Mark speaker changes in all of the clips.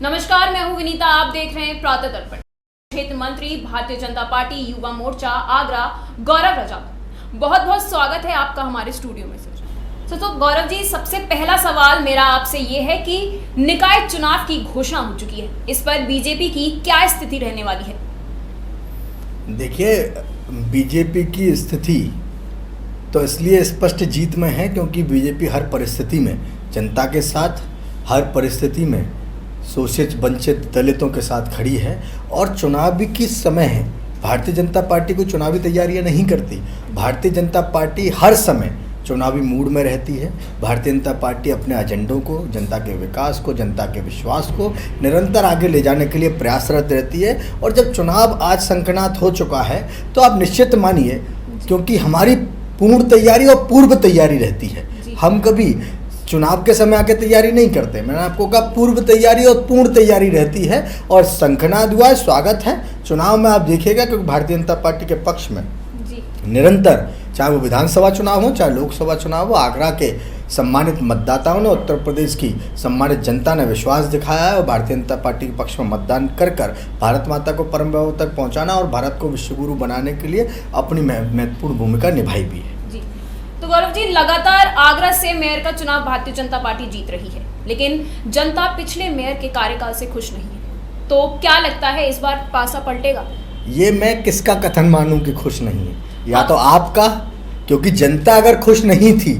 Speaker 1: नमस्कार, मैं हूं विनीता। आप देख रहे हैं प्रातः दर्पण। क्षेत्र मंत्री भारतीय जनता पार्टी युवा मोर्चा आगरा गौरव रजावत, बहुत बहुत स्वागत है आपका हमारे स्टूडियो में सर। तो गौरव जी, सबसे पहला सवाल मेरा आपसे ये है कि निकाय चुनाव की घोषणा हो चुकी है, इस पर बीजेपी की क्या स्थिति रहने वाली है?
Speaker 2: देखिए, बीजेपी की स्थिति तो इसलिए स्पष्ट जीत में है क्योंकि बीजेपी हर परिस्थिति में जनता के साथ, हर परिस्थिति में शोषित वंचित दलितों के साथ खड़ी है। और चुनावी की समय है, भारतीय जनता पार्टी को चुनावी तैयारियां नहीं करती। भारतीय जनता पार्टी हर समय चुनावी मूड में रहती है। भारतीय जनता पार्टी अपने एजेंडों को, जनता के विकास को, जनता के विश्वास को निरंतर आगे ले जाने के लिए प्रयासरत रहती है। और जब चुनाव आज संकनात हो चुका है तो आप निश्चित मानिए, क्योंकि हमारी पूर्ण तैयारी और पूर्व तैयारी रहती है, हम कभी चुनाव के समय आके तैयारी नहीं करते। मैंने आपको कहा पूर्व तैयारी और पूर्ण तैयारी रहती है और संकनात हुआ है, स्वागत है। चुनाव में आप देखिएगा क्योंकि भारतीय जनता पार्टी के पक्ष में निरंतर, चाहे वो विधानसभा चुनाव हो चाहे लोकसभा चुनाव हो, आगरा के सम्मानित मतदाताओं ने, उत्तर प्रदेश की सम्मानित जनता ने विश्वास दिखाया है और भारतीय जनता पार्टी के पक्ष में मतदान कर भारत माता को परम वैभव तक पहुंचाना और भारत को विश्वगुरु बनाने के लिए अपनी महत्वपूर्ण भूमिका निभाई भी है।
Speaker 1: तो गौरव जी, लगातार आगरा से मेयर का चुनाव भारतीय जनता पार्टी जीत रही है, लेकिन जनता पिछले मेयर के कार्यकाल से खुश नहीं है। तो क्या लगता है इस बार पासा पलटेगा?
Speaker 2: ये मैं किसका कथन मानूं कि खुश नहीं है, या तो आपका, क्योंकि जनता अगर खुश नहीं थी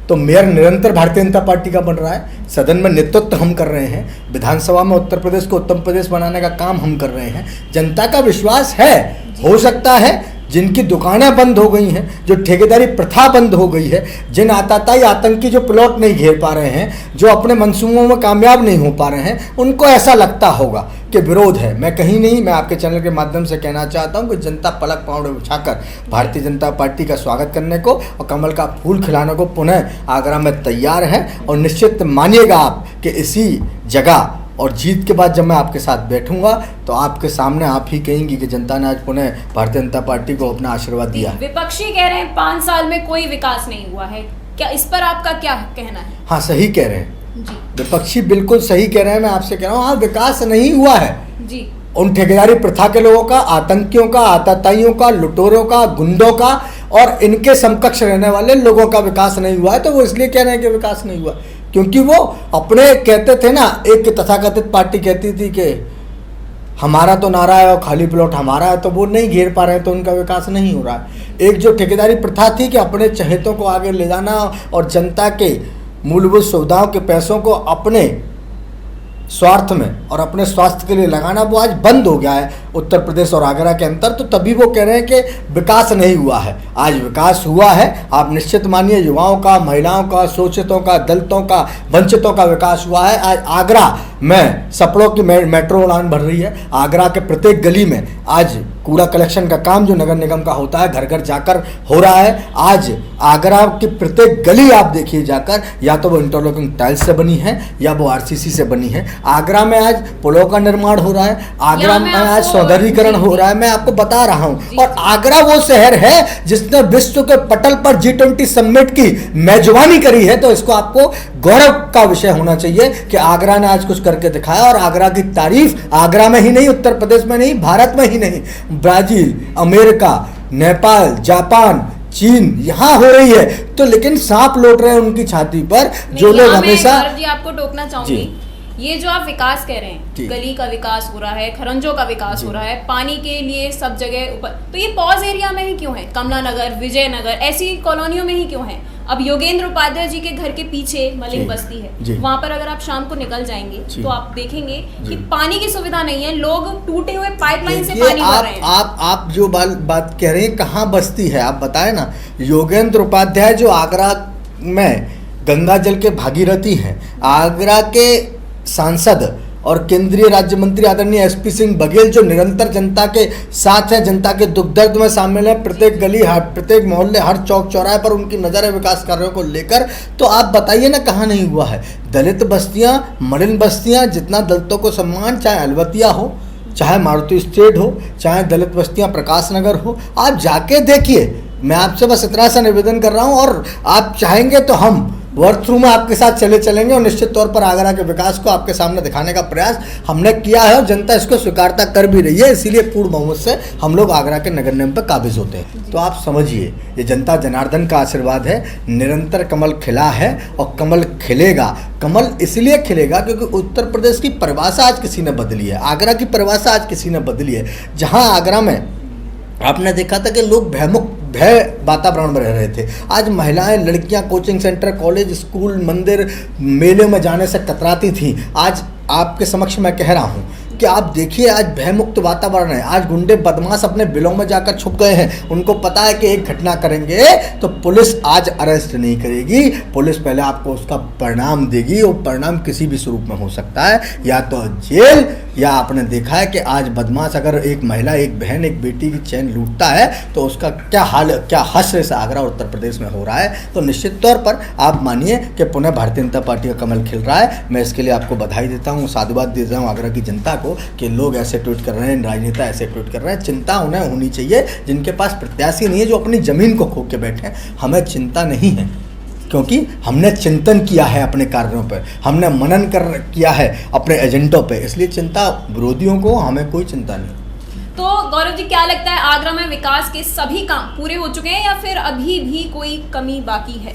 Speaker 2: तो मेयर निरंतर भारतीय जनता पार्टी का बन रहा है। सदन में नेतृत्व हम कर रहे हैं, विधानसभा में उत्तर प्रदेश को उत्तम प्रदेश बनाने का काम हम कर रहे हैं। जनता का विश्वास है। हो सकता है जिनकी दुकानें बंद हो गई हैं, जो ठेकेदारी प्रथा बंद हो गई है, जिन आतताई आतंकी जो प्लॉट नहीं घेर पा रहे हैं, जो अपने मंसूबों में कामयाब नहीं हो पा रहे हैं, उनको ऐसा लगता होगा कि विरोध है। मैं कहीं नहीं, मैं आपके चैनल के माध्यम से कहना चाहता हूं कि जनता पलक पाँव बिछाकर भारतीय जनता पार्टी का स्वागत करने को और कमल का फूल खिलाने को पुनः आगरा में तैयार है। और निश्चित मानिएगा आप कि इसी जगह और जीत के बाद जब मैं आपके साथ बैठूंगा तो आपके सामने आप ही कहेंगी कि जनता ने आज पुनः भारतीय जनता पार्टी को अपना आशीर्वाद दिया।
Speaker 1: विपक्षी कह रहे हैं 5 साल में कोई विकास नहीं हुआ है, क्या इस पर आपका क्या कहना है?
Speaker 2: हाँ, सही कह रहे हैं
Speaker 1: जी।
Speaker 2: विपक्षी बिल्कुल सही कह रहे हैं। मैं आपसे कह रहा हूँ, हाँ, विकास नहीं हुआ है
Speaker 1: जी।
Speaker 2: उन ठेकेदारी प्रथा के लोगों का, आतंकियों का, आतताइयों का, लुटेरों का, गुंडों का और इनके समकक्ष रहने वाले लोगों का विकास नहीं हुआ है। तो वो इसलिए कह रहे हैं कि विकास नहीं हुआ क्योंकि वो अपने कहते थे ना, एक तथाकथित पार्टी कहती थी कि हमारा तो नारा है और खाली प्लॉट हमारा है, तो वो नहीं घेर पा रहे हैं तो उनका विकास नहीं हो रहा है। एक जो ठेकेदारी प्रथा थी कि अपने चहेतों को आगे ले जाना और जनता के मूलभूत सुविधाओं के पैसों को अपने स्वार्थ में और अपने स्वास्थ्य के लिए लगाना, वो आज बंद हो गया है उत्तर प्रदेश और आगरा के अंदर। तो तभी वो कह रहे हैं कि विकास नहीं हुआ है। आज विकास हुआ है। आप निश्चित मानिए, युवाओं का, महिलाओं का, शोषितों का, दलितों का, वंचितों का विकास हुआ है। आज आगरा में सपनों की मेट्रो उड़ान भर रही है। आगरा के प्रत्येक गली में आज कूड़ा कलेक्शन का काम जो नगर निगम का होता है, घर घर जाकर हो रहा है। आज आगरा की प्रत्येक गली आप देखिए जाकर, या तो वो इंटरलॉकिंग टाइल्स से बनी है या वो आरसीसी से बनी है। आगरा में आज पुलों का निर्माण हो रहा है, आगरा में आज सौंदर्यीकरण हो रहा है। मैं आपको बता रहा हूं। और आगरा वो शहर है जिसने विश्व के पटल पर G20 समिट की मेजबानी करी है। तो इसको आपको गौरव का विषय होना चाहिए कि आगरा ने आज कुछ करके दिखाया। और आगरा की तारीफ आगरा में ही नहीं, उत्तर प्रदेश में नहीं, भारत में ही नहीं, ब्राजील, अमेरिका, नेपाल, जापान, चीन, यहाँ हो रही है। तो लेकिन सांप लौट रहे हैं उनकी छाती पर, जो लोग हमेशा।
Speaker 1: जी, आपको टोकना चाहूंगी, ये जो आप विकास कह रहे हैं, गली का विकास हो रहा है, खरंजों का विकास हो रहा है, पानी के लिए सब जगह ऊपर, तो ये पॉज एरिया में ही क्यों है? कमला नगर, विजयनगर, ऐसी कॉलोनियों में ही क्यों है? अब योगेंद्र उपाध्याय जी के घर के पीछे मलिक बस्ती है, वहां पर अगर आप शाम को निकल जाएंगे तो आप देखेंगे कि पानी की सुविधा नहीं है। लोग टूटे हुए पाइपलाइन से पानी भर रहे हैं।
Speaker 2: आप जो बात कह रहे हैं, कहाँ बस्ती है आप बताएं ना। योगेंद्र उपाध्याय जो आगरा में गंगा जल के भागीरथी हैं, आगरा के सांसद और केंद्रीय राज्य मंत्री आदरणीय SP सिंह बघेल, जो निरंतर जनता के साथ हैं, जनता के दुख दर्द में शामिल हैं, प्रत्येक गली, हर प्रत्येक मोहल्ले, हर चौक चौराहे पर उनकी नज़र है विकास कार्यों को लेकर। तो आप बताइए ना, कहाँ नहीं हुआ है? दलित बस्तियाँ, मलिन बस्तियाँ, जितना दलितों को सम्मान, चाहे अलवतिया हो, चाहे मारुति स्टेट हो, चाहे दलित बस्तियाँ प्रकाश नगर हो, आप जाके देखिए। मैं आपसे बस इतना सा निवेदन कर रहा हूँ और आप चाहेंगे तो हम वर्क थ्रू में आपके साथ चलेंगे और निश्चित तौर पर आगरा के विकास को आपके सामने दिखाने का प्रयास हमने किया है और जनता इसको स्वीकारता कर भी रही है। इसीलिए पूर्ण बहुमत से हम लोग आगरा के नगर निगम पर काबिज होते हैं। तो आप समझिए, ये जनता जनार्दन का आशीर्वाद है। निरंतर कमल खिला है और कमल खिलेगा। कमल इसलिए खिलेगा क्योंकि उत्तर प्रदेश की परिभाषा आज किसी ने बदली है, आगरा की परिभाषा आज किसी ने बदली है। जहाँ आगरा में आपने देखा था कि लोग भय वातावरण में रह रहे थे, आज महिलाएं, लड़कियां कोचिंग सेंटर, कॉलेज, स्कूल, मंदिर, मेले में जाने से कतराती थी। आज आपके समक्ष मैं कह रहा हूं कि आप देखिए, आज भयमुक्त वातावरण है। आज गुंडे बदमाश अपने बिलों में जाकर छुप गए हैं। उनको पता है कि एक घटना करेंगे तो पुलिस आज अरेस्ट नहीं करेगी, पुलिस पहले आपको उसका परिणाम देगी और परिणाम किसी भी स्वरूप में हो सकता है, या तो जेल, या आपने देखा है कि आज बदमाश अगर एक महिला, एक बहन, एक बेटी की चैन लूटता है तो उसका क्या हाल, क्या हश्र से आगरा उत्तर प्रदेश में हो रहा है। तो निश्चित तौर पर आप मानिए कि पुनः भारतीय जनता पार्टी का कमल खिल रहा है। मैं इसके लिए आपको बधाई देता हूँ, साधुवाद देता हूँ आगरा की जनता को कि लोग ऐसे ट्वीट कर रहे हैं, राजनेता ऐसे ट्वीट कर रहे हैं। चिंता उन्हें होनी चाहिए जिनके पास प्रत्याशी नहीं है, जो अपनी ज़मीन को खो के बैठे हैं। हमें चिंता नहीं है क्योंकि हमने चिंतन किया है अपने कार्यों पर, हमने मनन किया है अपने एजेंडों पे, इसलिए चिंता विरोधियों को, हमें कोई चिंता नहीं।
Speaker 1: तो गौरव जी, क्या लगता है आगरा में विकास के सभी काम पूरे हो चुके हैं या फिर अभी भी कोई कमी बाकी है?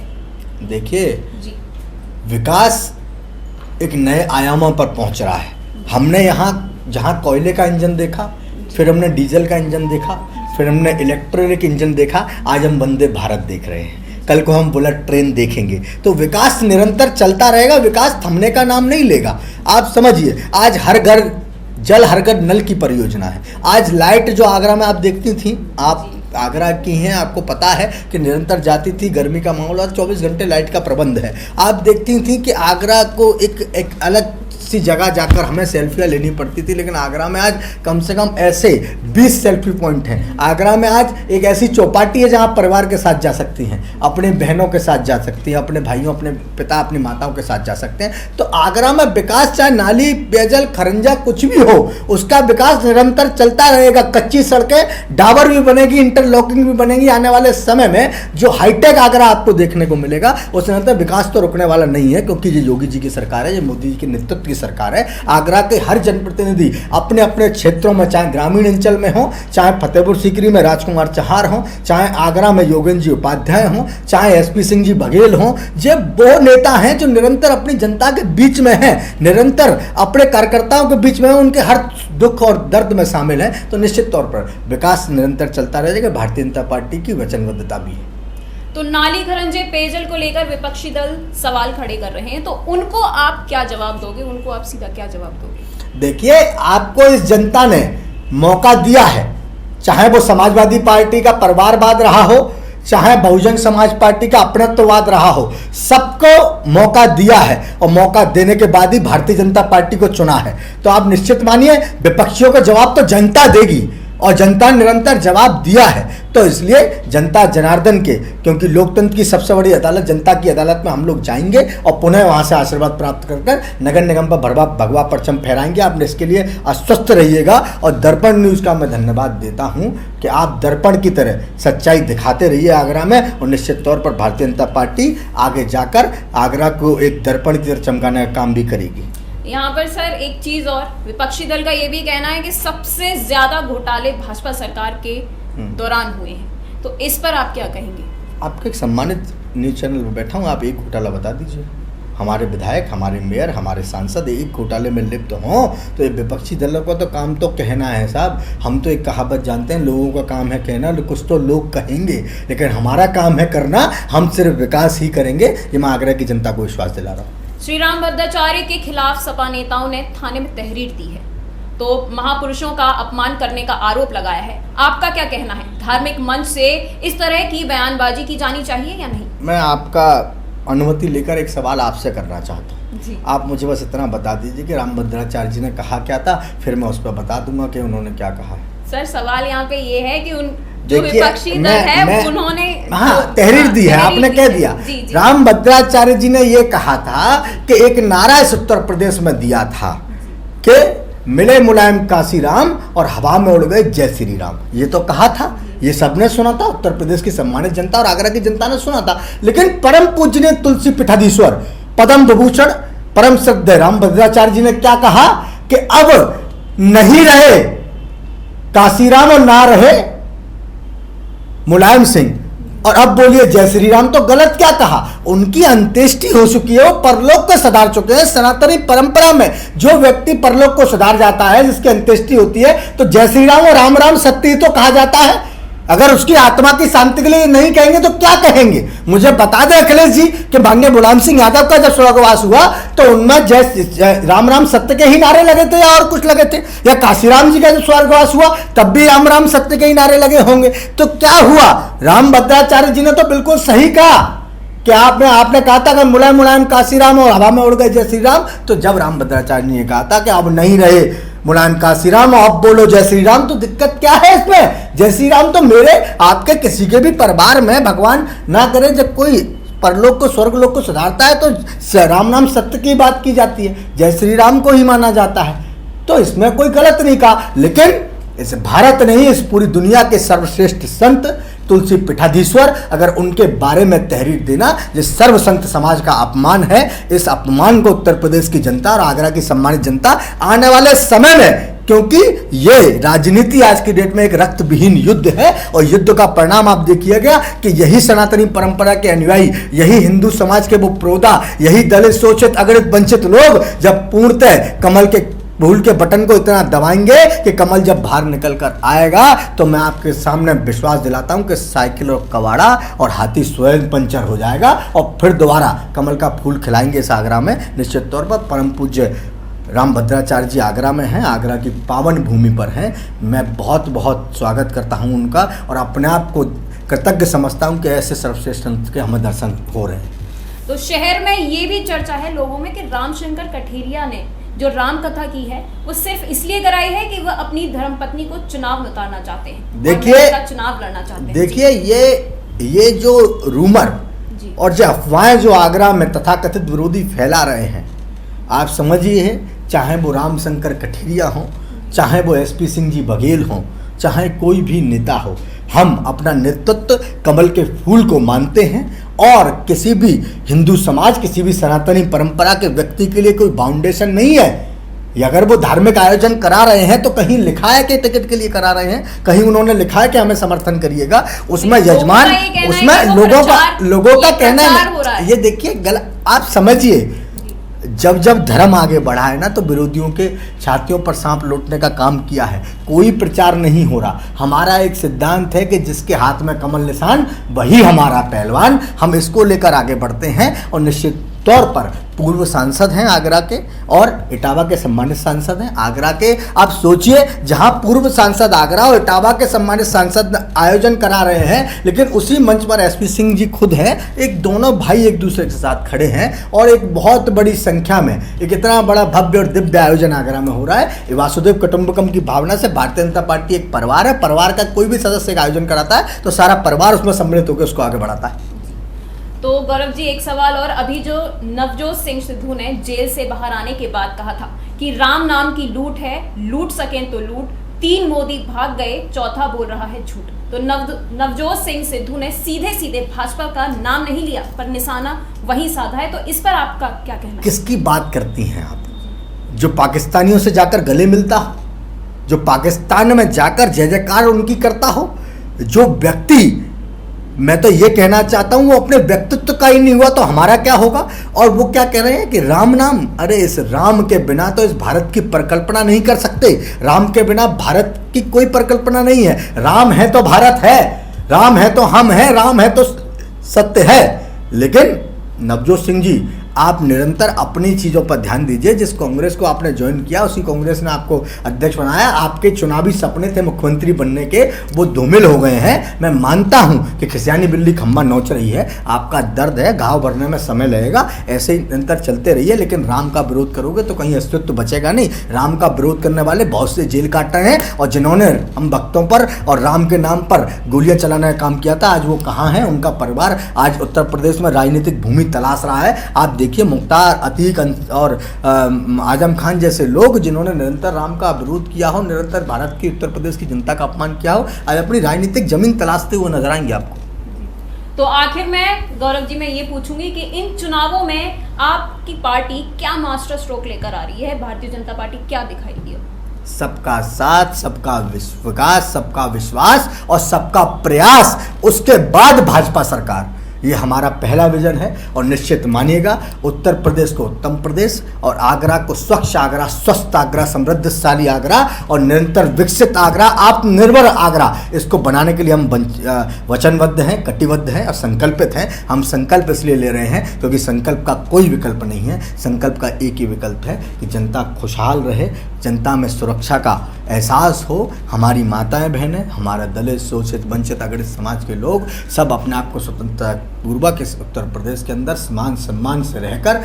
Speaker 2: देखिए जी, विकास एक नए आयामों पर पहुंच रहा है। हमने यहाँ जहाँ कोयले का इंजन देखा, फिर हमने डीजल का इंजन देखा, फिर हमने इलेक्ट्रिक इंजन देखा, आज हम वंदे भारत देख रहे हैं, कल को हम बुलेट ट्रेन देखेंगे। तो विकास निरंतर चलता रहेगा, विकास थमने का नाम नहीं लेगा। आप समझिए, आज हर घर जल, हर घर नल की परियोजना है। आज लाइट जो आगरा में आप देखती थी, आप आगरा की हैं, आपको पता है कि निरंतर जाती थी, गर्मी का माहौल, और 24 घंटे लाइट का प्रबंध है। आप देखती थी कि आगरा को एक अलग सी जगह जाकर हमें सेल्फियाँ लेनी पड़ती थी, लेकिन आगरा में आज कम से कम ऐसे 20 सेल्फी पॉइंट हैं। आगरा में आज एक ऐसी चौपाटी है जहाँ परिवार के साथ जा सकती हैं, अपने बहनों के साथ जा सकती हैं, अपने भाइयों, अपने पिता, अपनी माताओं के साथ जा सकते हैं। तो आगरा में विकास, चाहे नाली, पेयजल, खरंजा कुछ भी हो, उसका विकास निरंतर चलता रहेगा। कच्ची सड़कें, डाबर भी बनेगी, इंटरलॉकिंग भी बनेगी। आने वाले समय में जो हाईटेक आगरा आपको देखने को मिलेगा, उस निरंतर विकास तो रुकने वाला नहीं है, क्योंकि ये योगी जी की सरकार है, ये मोदी जी के नेतृत्व की सरकार है। आगरा के हर जनप्रतिनिधि अपने अपने क्षेत्रों में, चाहे ग्रामीण अंचल में हो, चाहे फतेहपुर सीकरी में राजकुमार चहार हो, चाहे आगरा में योगेंद्र जी उपाध्याय हो, चाहे एसपी सिंह जी बघेल हो, ये वो नेता हैं जो निरंतर अपनी जनता के बीच में हैं, निरंतर अपने कार्यकर्ताओं के बीच में, उनके हर दुख और दर्द में शामिल हैं। तो निश्चित तौर पर विकास निरंतर चलता रहेगा। भारतीय जनता पार्टी की वचनबद्धता भी है।
Speaker 1: तो नाली, खरंजे, पेयजल को लेकर विपक्षी दल सवाल खड़े कर रहे हैं, तो उनको आप क्या जवाब दोगे? उनको आप सीधा क्या जवाब दोगे?
Speaker 2: देखिए, आपको इस जनता ने मौका दिया है, चाहे वो समाजवादी पार्टी का परिवारवाद रहा हो, चाहे बहुजन समाज पार्टी का अपनत्ववाद रहा हो, सबको मौका दिया है और मौका देने के बाद ही भारतीय जनता पार्टी को चुना है। तो आप निश्चित मानिए, विपक्षियों का जवाब तो जनता देगी और जनता ने निरंतर जवाब दिया है। तो इसलिए जनता जनार्दन के, क्योंकि लोकतंत्र की सबसे बड़ी अदालत जनता की अदालत में हम लोग जाएंगे और पुनः वहां से आशीर्वाद प्राप्त कर नगर निगम पर भगवा परचम फहराएंगे। आप इसके लिए आश्वस्त रहिएगा और दर्पण न्यूज़ का मैं धन्यवाद देता हूं कि आप दर्पण की तरह सच्चाई दिखाते रहिए आगरा में, और निश्चित तौर पर भारतीय जनता पार्टी आगे जाकर आगरा को एक दर्पण की तरह चमकाने का काम भी करेगी।
Speaker 1: यहाँ पर सर एक चीज और, विपक्षी दल का ये भी कहना है कि सबसे ज्यादा घोटाले भाजपा सरकार के दौरान हुए हैं, तो इस पर आप क्या कहेंगे?
Speaker 2: आपके एक सम्मानित न्यूज चैनल पर बैठा हूँ, आप एक घोटाला बता दीजिए। हमारे विधायक, हमारे मेयर, हमारे सांसद एक घोटाले में लिप्त हों तो ये विपक्षी दलों का तो काम तो कहना है साहब। हम तो एक कहावत जानते हैं, लोगों का काम है कहना, कुछ तो लोग कहेंगे, लेकिन हमारा काम है करना। हम सिर्फ विकास ही करेंगे, ये मैं आगरा की जनता को विश्वास दिला रहा हूँ।
Speaker 1: श्री राम भद्राचार्य के खिलाफ सपा नेताओं ने थाने में तहरीर दी है, तो महापुरुषों का अपमान करने का आरोप लगाया है। आपका क्या कहना है? धार्मिक मंच से इस तरह की बयानबाजी की जानी चाहिए या नहीं?
Speaker 2: मैं आपका अनुमति लेकर एक सवाल आपसे करना चाहता हूँ। आप मुझे बस इतना बता दीजिए कि राम भद्राचार्य जी ने कहा क्या था, फिर मैं उस पर बता दूंगा कि उन्होंने क्या कहा है।
Speaker 1: सर सवाल यहाँ पे ये है कि उन जो विपक्षी दल है उन्होंने
Speaker 2: तहरीर दी है, आपने कह दिया। राम भद्राचार्य जी ने ये कहा था कि एक नारा इस उत्तर प्रदेश में दिया था कि मिले मुलायम काशी राम और हवा में उड़ गए जय श्री राम, ये तो कहा था। ये सबने सुना था, उत्तर प्रदेश की सम्मानित जनता और आगरा की जनता ने सुना था। लेकिन परम पूजनीय तुलसी पीठाधीश्वर पद्म विभूषण परम श्रद्धेय रामभद्राचार्य जी ने क्या कहा कि अब नहीं रहे काशीराम और ना रहे मुलायम सिंह, और अब बोलिए जय श्री राम। तो गलत क्या कहा? उनकी अंत्येष्टि हो चुकी है, वो परलोक को सधार चुके हैं। सनातनी परंपरा में जो व्यक्ति परलोक को सधार जाता है, जिसकी अंत्येष्टि होती है, तो जय श्री राम और राम राम सत्य तो कहा जाता है। अगर उसकी आत्मा की शांति के लिए नहीं कहेंगे तो क्या कहेंगे? मुझे बता दें अखिलेश जी कि माननीय मुलायम सिंह यादव का जब स्वर्गवास हुआ तो उनमें जय राम राम सत्य के ही नारे लगे थे या और कुछ लगे थे? या काशीराम जी का जब स्वर्गवास हुआ तब भी राम राम सत्य के ही नारे लगे होंगे? तो क्या हुआ? रामभद्राचार्य जी ने तो बिल्कुल सही कहा कि आपने कहा था कि मुलायम मुलायम काशीराम और हवा में उड़ गए जय श्री राम। तो जब रामभद्राचार्य ने कहा था कि अब नहीं रहे मुलायम काशीराम और अब बोलो जय श्री राम, तो दिक्कत क्या है इसमें? जय श्री राम तो मेरे आपके किसी के भी परिवार में भगवान ना करे जब कोई परलोक को स्वर्गलोक को सुधारता है तो राम नाम सत्य की बात की जाती है, जय श्री राम को ही माना जाता है। तो इसमें कोई गलत नहीं कहा। लेकिन इस भारत नहीं, इस पूरी दुनिया के सर्वश्रेष्ठ संत तुलसी पीठाधीश्वर, अगर उनके बारे में तहरीर देना ये सर्व संत समाज का अपमान है। इस अपमान को उत्तर प्रदेश की जनता और आगरा की सम्मानित जनता आने वाले समय में, क्योंकि ये राजनीति आज की डेट में एक रक्त विहीन युद्ध है और युद्ध का परिणाम आप देखिएगा कि यही सनातनी परंपरा के अनुयायी, यही हिंदू समाज के वो प्रोदा, यही दलित शोषित अगणित वंचित लोग जब पूर्णतः कमल के फूल के बटन को इतना दबाएंगे कि कमल जब बाहर निकल कर आएगा तो मैं आपके सामने विश्वास दिलाता हूं कि साइकिल और कवाड़ा और हाथी स्वयं पंचर हो जाएगा और फिर दोबारा कमल का फूल खिलाएंगे इस आगरा में। निश्चित तौर पर परम पूज्य रामभद्राचार्य जी आगरा में हैं, आगरा की पावन भूमि पर हैं। मैं बहुत बहुत स्वागत करता हूं उनका और अपने आप को कृतज्ञ समझता हूं कि ऐसे सर्वश्रेष्ठ संत के हमें दर्शन हो रहे हैं।
Speaker 1: तो शहर में ये भी चर्चा है लोगों में कि रामशंकर कठेरिया ने जो राम कथा की है वो सिर्फ इसलिए कराई है कि वह अपनी धर्मपत्नी को चुनाव में उतारना चाहते हैं,
Speaker 2: देखिए
Speaker 1: चुनाव लड़ना चाहते हैं।
Speaker 2: देखिए ये जो रूमर और जो अफवाहें जो आगरा में तथाकथित विरोधी फैला रहे हैं, आप समझिए, चाहे वो रामशंकर कठेरिया हो, चाहे वो एसपी सिंह जी बघेल हो, चाहे कोई भी नेता हो, हम अपना नेतृत्व कमल के फूल को मानते हैं और किसी भी हिंदू समाज, किसी भी सनातनी परंपरा के व्यक्ति के लिए कोई बाउंडेशन नहीं है। अगर वो धार्मिक आयोजन करा रहे हैं तो कहीं लिखा है कि टिकट के लिए करा रहे हैं, कहीं उन्होंने लिखा है कि हमें समर्थन करिएगा, उसमें यजमान, उसमें लोगों का कहना है। ये देखिए गलत, आप समझिए, जब जब धर्म आगे बढ़ा है ना तो विरोधियों के छातियों पर सांप लौटने का काम किया है। कोई प्रचार नहीं हो रहा। हमारा एक सिद्धांत है कि जिसके हाथ में कमल निशान वही हमारा पहलवान। हम इसको लेकर आगे बढ़ते हैं और निश्चित तौर पर पूर्व सांसद हैं आगरा के और इटावा के सम्मानित सांसद हैं आगरा के। आप सोचिए, जहां पूर्व सांसद आगरा और इटावा के सम्मानित सांसद आयोजन करा रहे हैं, लेकिन उसी मंच पर एसपी सिंह जी खुद हैं। एक दोनों भाई एक दूसरे के साथ खड़े हैं और एक बहुत बड़ी संख्या में एक इतना बड़ा भव्य और दिव्य आयोजन आगरा में हो रहा है। ये वासुदेव कुटुंबकम की भावना से भारतीय जनता पार्टी एक परिवार है। परिवार का कोई भी सदस्य एक आयोजन कराता है तो सारा परिवार उसमें सम्मिलित होकर उसको आगे बढ़ाता है।
Speaker 1: तो गौरव जी, एक सवाल और, अभी जो नवजोत सिंह सिद्धू ने जेल से बाहर आने के बाद कहा था कि राम नाम की लूट है, लूट सकें तो लूट, 3 मोदी भाग गए, चौथा बोल रहा है झूठ। तो नवजोत सिंह सिद्धू ने सीधे सीधे भाजपा का नाम नहीं लिया पर निशाना वहीं साधा है। तो इस पर आपका क्या कहना है?
Speaker 2: किसकी बात करती हैं आप? जो पाकिस्तानियों से जाकर गले मिलता हो, जो पाकिस्तान में जाकर जय जयकार उनकी करता हो, जो व्यक्ति, मैं तो ये कहना चाहता हूँ, वो अपने व्यक्तित्व का ही नहीं हुआ तो हमारा क्या होगा? और वो क्या कह रहे हैं कि राम नाम, अरे इस राम के बिना तो इस भारत की परिकल्पना नहीं कर सकते। राम के बिना भारत की कोई परिकल्पना नहीं है। राम है तो भारत है, राम है तो हम हैं, राम है तो सत्य है। लेकिन नवजोत सिंह जी, आप निरंतर अपनी चीज़ों पर ध्यान दीजिए। जिस कांग्रेस को आपने ज्वाइन किया उसी कांग्रेस ने आपको अध्यक्ष बनाया। आपके चुनावी सपने थे मुख्यमंत्री बनने के, वो धूमिल हो गए हैं। मैं मानता हूं कि खिसियानी बिल्ली खम्बा नोच रही है, आपका दर्द है, घाव भरने में समय लगेगा, ऐसे ही निरंतर चलते रहिए। लेकिन राम का विरोध करोगे तो कहीं अस्तित्व बचेगा नहीं। राम का विरोध करने वाले बहुत से जेल काट रहे हैं और जिन्होंने हम भक्तों पर और राम के नाम पर गोलियां चलाने का काम किया था, आज वो कहाँ हैं? उनका परिवार आज उत्तर प्रदेश में राजनीतिक भूमि तलाश रहा है। आप देखिए मुख्तार, अतीक और आजम खान जैसे लोग जिन्होंने निरंतर राम का विरोध किया हो, निरंतर भारत की, उत्तर प्रदेश की जनता का अपमान किया हो, आज अपनी राजनीतिक जमीन तलाशते हुए नजर आएंगे आपको।
Speaker 1: तो आखिर में गौरव जी मैं ये पूछूंगी कि इन चुनावों में आपकी पार्टी क्या मास्टर स्ट्रोक लेकर आ रही है, भारतीय जनता पार्टी क्या दिखाएगी?
Speaker 2: सबका साथ, सबका विकास, सबका विश्वास और सबका प्रयास, उसके बाद भाजपा सरकार, ये हमारा पहला विजन है। और निश्चित मानिएगा उत्तर प्रदेश को उत्तम प्रदेश और आगरा को स्वच्छ आगरा, स्वस्थ आगरा, समृद्धशाली आगरा और निरंतर विकसित आगरा, आत्मनिर्भर आगरा, इसको बनाने के लिए हम वचनबद्ध हैं, कटिबद्ध हैं और संकल्पित हैं। हम संकल्प इसलिए ले रहे हैं क्योंकि संकल्प का कोई विकल्प नहीं है। संकल्प का एक ही विकल्प है कि जनता खुशहाल रहे, जनता में सुरक्षा का एहसास हो, हमारी माताएं बहनें, हमारा दलित, शोषित, वंचित, अगड़ित समाज के लोग सब अपने आप को स्वतंत्रता पूर्वक इस उत्तर प्रदेश के अंदर समान सम्मान से रहकर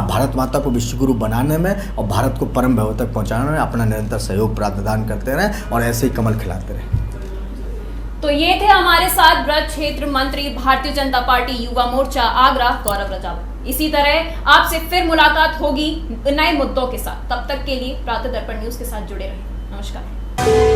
Speaker 2: भारत माता को विश्वगुरु बनाने में और भारत को परम भव तक पहुंचाने में अपना निरंतर सहयोग प्रदान करते रहें और ऐसे ही कमल खिलाते रहें।
Speaker 1: तो ये थे हमारे साथ ब्रज क्षेत्र मंत्री, भारतीय जनता पार्टी युवा मोर्चा आगरा, गौरव रजावत। इसी तरह आपसे फिर मुलाकात होगी नए मुद्दों के साथ। तब तक के लिए प्रातः दर्पण न्यूज के साथ जुड़े रहें। नमस्कार।